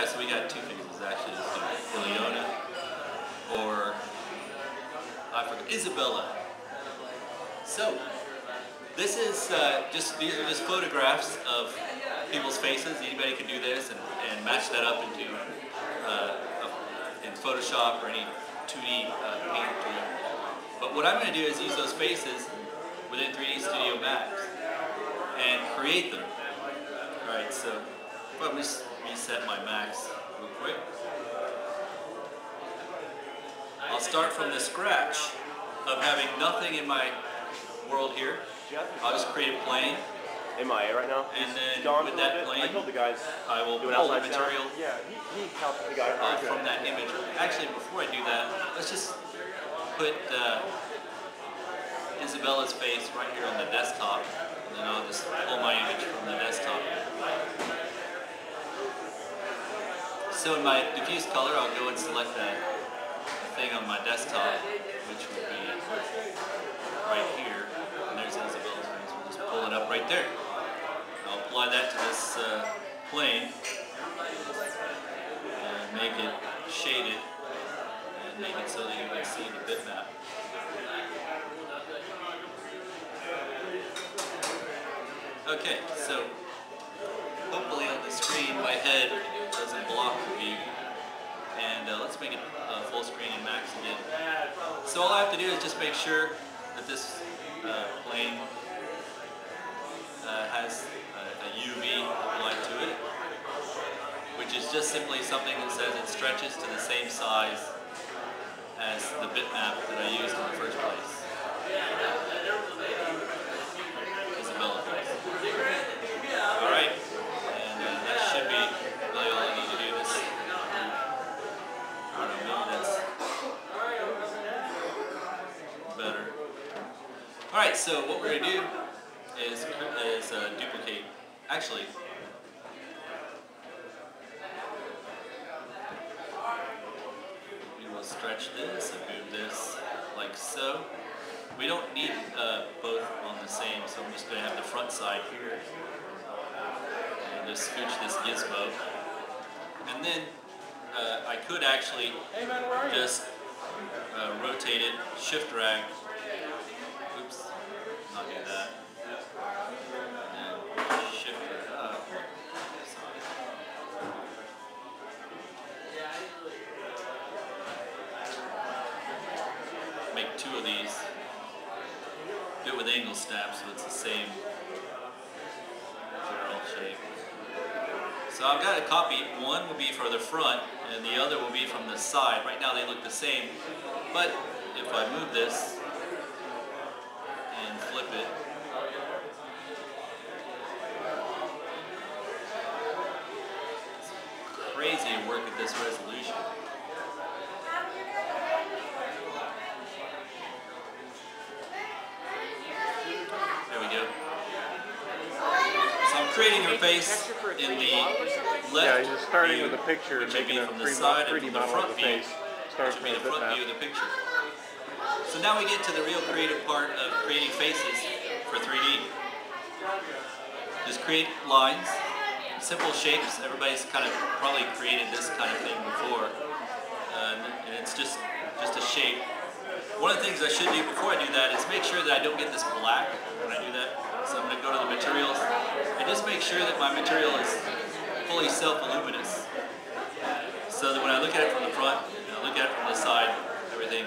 Alright, so we got two faces actually. Let's do Ileana, or I forget, Isabella. So, this is these are just photographs of people's faces. Anybody can do this and match that up into in Photoshop or any 2D paint tool. But what I'm going to do is use those faces within 3D Studio Max and create them. Alright, so let me just reset my Max real quick. I'll start from the scratch of having nothing in my world here. I'll just create a plane. MIA right now. And then with that plane, I told the guys I will pull the material he helped the guy from that image. Actually, before I do that, let's just put Isabella's face right here on the desktop, and then I'll just pull my image from the desktop. So in my diffuse color, I'll go and select that thing on my desktop, which would be right here. And there's Isabella's face. We'll just pull it up right there. I'll apply that to this plane and make it shaded and make it so that you can see the bitmap. Okay, so hopefully on the screen my head doesn't block the view. And let's make it full screen in Max again. So all I have to do is just make sure that this plane has a UV applied to it, which is just simply something that says it stretches to the same size as the bitmap that I used in the first place. Isabella face. Alright, and that should be really all I need to do this. I don't know, maybe that's better. Alright, so what we're going to do is duplicate. Actually, we will stretch this and move this like so. We don't need both on the same, so I'm just going to have the front side here. And just scooch this gizmo. And then I could actually just rotate it, shift drag. Oops, not do that. And shift it up. Make two of these. Do it with angle snap so it's the same general shape. So I've got a copy. One will be for the front and the other will be from the side. Right now they look the same, but if I move this and flip it, it's crazy to work at this resolution. There we go. So I'm creating her face in the left. Yeah, he's just starting with the picture, which would be making from a the side and 3D from the model front of the view, face. which would be the front view of the picture. So now we get to the real creative part of creating faces for 3D. Just create lines, simple shapes. Everybody's kind of probably created this kind of thing before, and it's just a shape. One of the things I should do before I do that is make sure that I don't get this black when I do that. So I'm going to go to the materials and just make sure that my material is fully self-luminous, so that when I look at it from the front and I look at it from the side, everything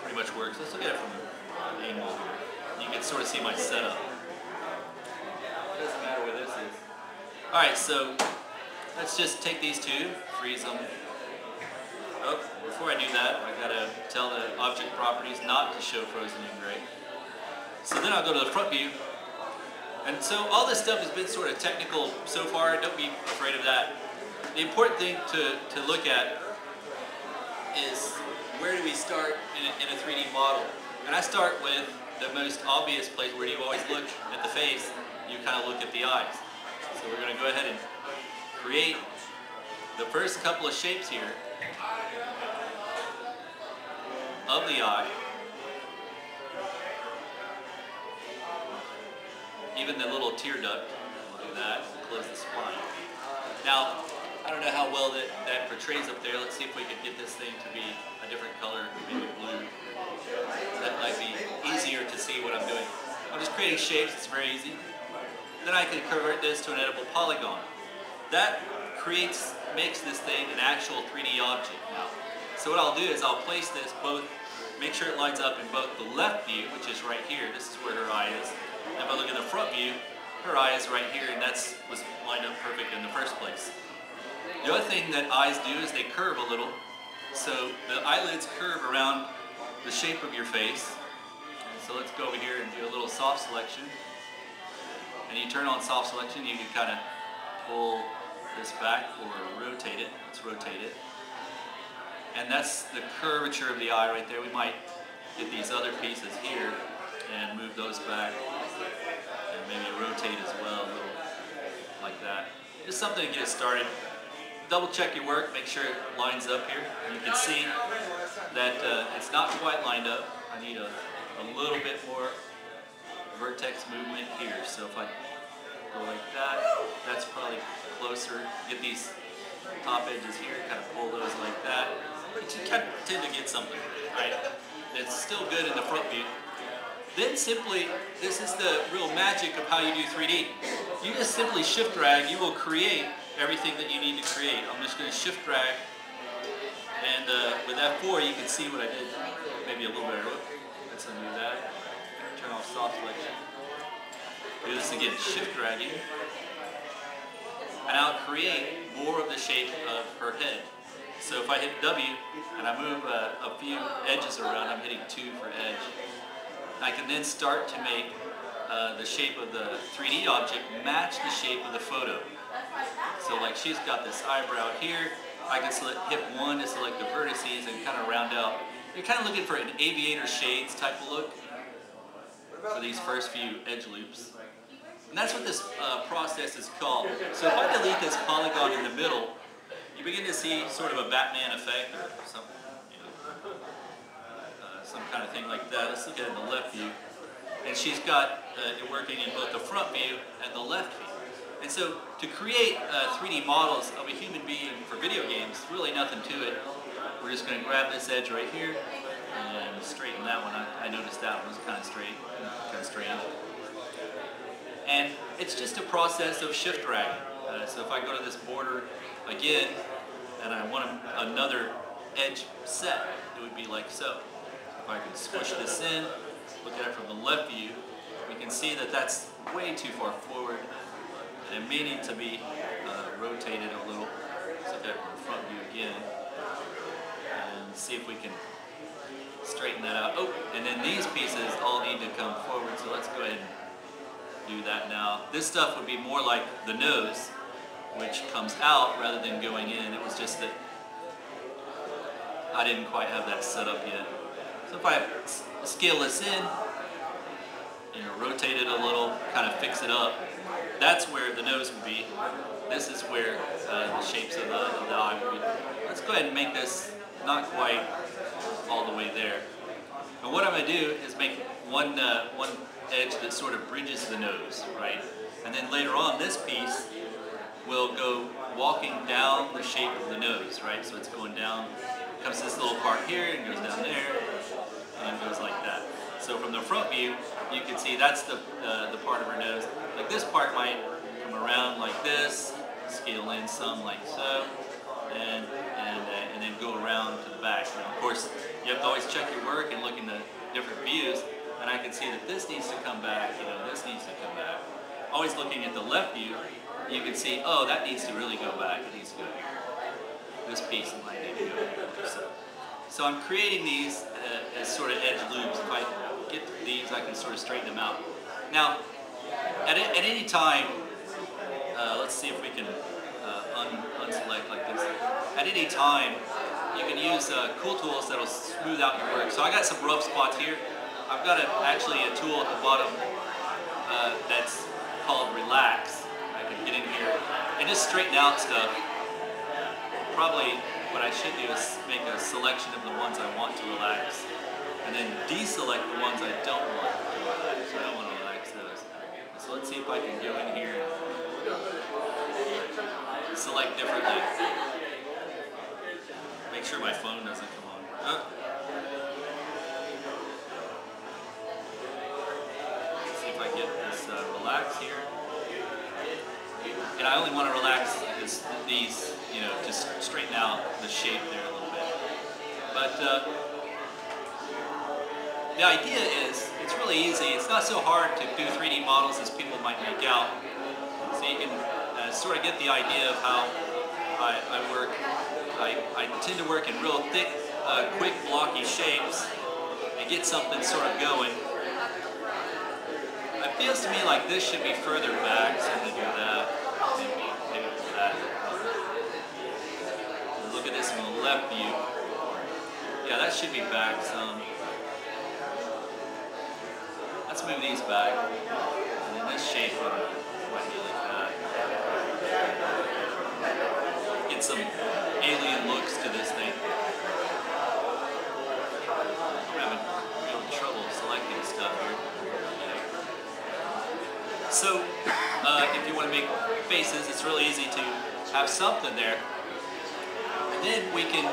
pretty much works. Let's look at it from an angle here. You can sort of see my setup. It doesn't matter where this is. Alright, so let's just take these two, freeze them. Oh, before I do that, I've got to tell the object properties not to show frozen in gray. So then I'll go to the front view. And so all this stuff has been sort of technical so far. Don't be afraid of that. The important thing to look at is where do we start in a 3D model. And I start with the most obvious place where you always look at the face. You kind of look at the eyes. So we're going to go ahead and create the first couple of shapes here of the eye. Even the little tear duct. Do that, close the spline. Now, I don't know how well that portrays up there. Let's see if we can get this thing to be a different color, maybe blue. That might be easier to see what I'm doing. I'm just creating shapes, it's very easy. Then I can convert this to an editable polygon. That makes this thing an actual 3D object now. So what I'll do is I'll place this both, make sure it lines up in both the left view, which is right here, this is where her eye is. And if I look at the front view, her eye is right here, and was lined up perfect in the first place. The other thing that eyes do is they curve a little. So the eyelids curve around the shape of your face. And so let's go over here and do a little soft selection. And you turn on soft selection, you can kind of pull this back or rotate it. Let's rotate it. And that's the curvature of the eye right there. We might get these other pieces here and move those back. And maybe rotate as well, a little like that. Just something to get it started. Double check your work, make sure it lines up here. You can see that it's not quite lined up. I need a little bit more vertex movement here. So if I go like that, that's probably closer. Get these top edges here, kind of pull those like that. But you kind of tend to get something, right? It's still good in the front view. Then simply, this is the real magic of how you do 3D. You just simply shift drag, you will create everything that you need to create. I'm just going to shift drag, and with F4 you can see what I did maybe a little better. Let's undo that. Turn off soft selection. Do this again, shift dragging. And I'll create more of the shape of her head. So if I hit W and I move a few edges around, I'm hitting 2 for edge. I can then start to make the shape of the 3D object match the shape of the photo. So like she's got this eyebrow here, I can hit 1 to select the vertices and kind of round out. You're kind of looking for an aviator shades type of look for these first few edge loops. And that's what this process is called. So if I delete this polygon in the middle, you begin to see sort of a Batman effect or something, some kind of thing like that. Let's look at it in the left view. And she's got it working in both the front view and the left view. And so to create 3D models of a human being for video games, really nothing to it. We're just going to grab this edge right here and straighten that one. I noticed that one was kind of straight, kind of strange. And it's just a process of shift dragging. So if I go to this border again, and I want another edge set, it would be like so. If I can squish this in, look at it from the left view, we can see that that's way too far forward, and it may need to be rotated a little. Let's look at it from the front view again, and see if we can straighten that out. Oh, and then these pieces all need to come forward, so let's go ahead and do that now. This stuff would be more like the nose, which comes out rather than going in. It was just that I didn't quite have that set up yet. So if I scale this in, rotate it a little, kind of fix it up, that's where the nose would be. This is where the shapes of the eye would be. Let's go ahead and make this not quite all the way there. And what I'm going to do is make one edge that sort of bridges the nose, right? And then later on, this piece will go walking down the shape of the nose, right? So it's going down, comes this little part here and goes down there, and goes like that. So from the front view, you can see that's the part of her nose. Like this part might come around like this, scale in some like so, and then go around to the back. And of course, you have to always check your work and look in the different views. And I can see that this needs to come back, this needs to come back. Always looking at the left view, you can see, oh, that needs to really go back. It needs to go here. This piece might need to go here. So I'm creating these as sort of edge loops. If I get these, I can sort of straighten them out. Now, at any time, let's see if we can unselect like this. At any time, you can use cool tools that will smooth out your work. So I got some rough spots here. I've got actually a tool at the bottom that's called Relax. I can get in here and just straighten out stuff. Probably what I should do is make a selection of the ones I want to relax, and then deselect the ones I don't want to relax. I don't want to relax those. So let's see if I can go in here select differently. Make sure my phone doesn't come on. Oh. Let's see if I get this relax here. And I only want to relax these, you know, just straighten out the shape there a little bit. But the idea is, it's really easy. It's not so hard to do 3D models as people might make out. So you can sort of get the idea of how I work. I tend to work in real thick, quick, blocky shapes and get something sort of going. It feels to me like this should be further back, so I'm going to do that. Maybe that. Look at this from the left view. Yeah, that should be back some. Let's move these back. And then this shape might be like that. Get some alien looks to this thing. I'm having real trouble selecting stuff here. So, if you want to make faces, it's really easy to have something there. And then we can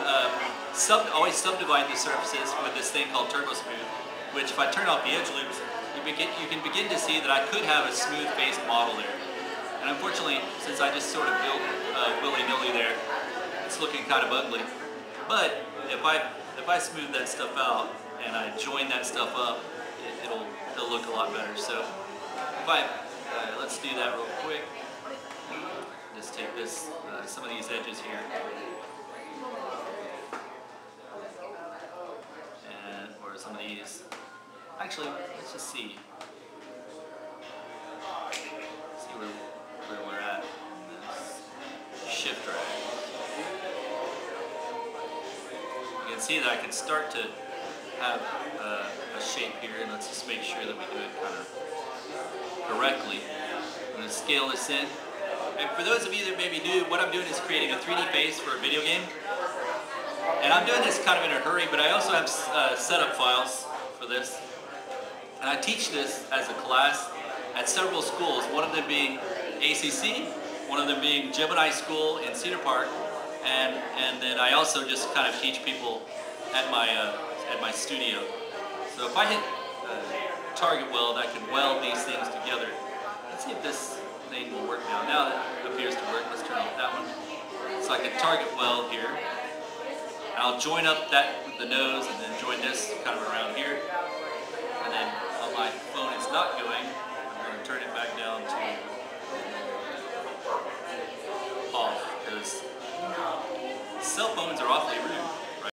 always subdivide the surfaces with this thing called Turbo Smooth, which if I turn off the edge loops, you can begin to see that I could have a smooth-faced model there. And unfortunately, since I just sort of built willy-nilly there, it's looking kind of ugly. But if I smooth that stuff out and I join that stuff up, it'll look a lot better. So if let's do that real quick. Just take this, some of these edges here, or some of these. Actually, let's just see. See where we're at. Shift drag. You can see that I can start to have a shape here, and let's just make sure that we do it kind of correctly. I'm going to scale this in. And for those of you that may be new, what I'm doing is creating a 3D face for a video game. And I'm doing this kind of in a hurry, but I also have setup files for this. And I teach this as a class at several schools, one of them being ACC, one of them being Gemini School in Cedar Park, and then I also just kind of teach people at my studio. So if I hit target weld, I can weld these things together. Let's see if this thing will work now. Now that appears to work. Let's turn off that one. So I can target weld here. And I'll join up the nose and then join this kind of around here. And then on my phone it's not going. I'm going to turn it back down to off because